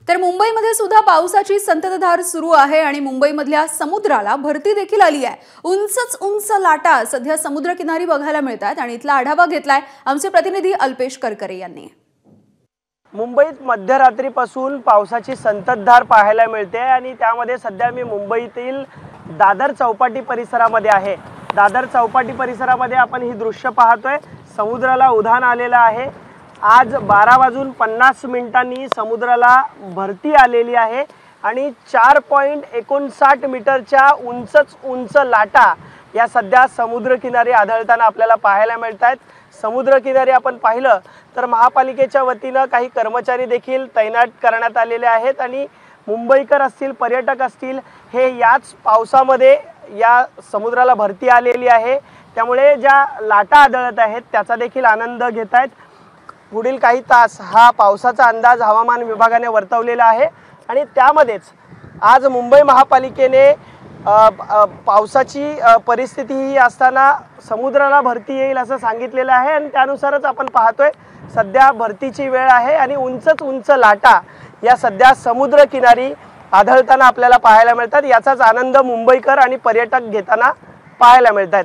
तर मुंबईमध्ये सुद्धा पावसाची संततधार सुरू आहे आणि मुंबईमधल्या समुद्राला भरती देखील आली आहे। उंचच उंच लाटा सध्या समुद्रकिनारी बघायला मिळतात आणि इथला आढावा घेतलाय आमचे प्रतिनिधी अल्पेश करकरे यांनी। मुंबईत मध्यरात्रीपासून पावसाची संततधार पाहायला मिळते आणि त्यामध्ये सध्या मी मुंबईतील दादर चौपाटी परिसरामध्ये आहे। दादर चौपाटी परिसरामध्ये आपण ही दृश्य पाहतोय। समुद्राला उधाण आलेलं आहे। आज 12:50 समुद्राला भरती आलेली आहे आणि 4.59 मीटरच्या उंच लाटा या सध्या समुद्रकिनारी आढळताना आपल्याला पाहायला मिळतात। समुद्रकिनारी आपण पाहिलं तर महापालिकेच्या वतीने काही कर्मचारी देखील तैनात करण्यात आलेले आहेत आणि मुंबईकर असतील, पर्यटक असतील, हे याच पावसामध्ये या समुद्राला भरती आलेली आहे। त्यामुळे ज्या लाटा आढळत आहेत त्याचा देखील आनंद घेत आहेत। पुढील काही तास हा पावसाचा अंदाज हवामान विभागाने वर्तवलेला आहे आणि त्यामध्येच आज मुंबई महापालिकेने पावसाची परिस्थिती ही असताना समुद्राला भरती येईल असं सांगितलेलं आहे आणि त्यानुसारच आपण पाहतोय सध्या भरतीची वेळ आहे आणि उंच लाटा या सध्या समुद्र किनारी आढळताना आपल्याला पाहायला मिळतात। याचाच आनंद मुंबईकर आणि पर्यटक घेताना पाहायला मिळतात।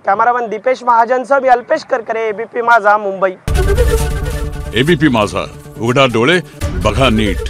कॅमेरामन दीपेश महाजनसह मी अल्पेश करकरे, एबीपी माझा, मुंबई। एबीपी माझा, उघडा डोळे बघा नीट।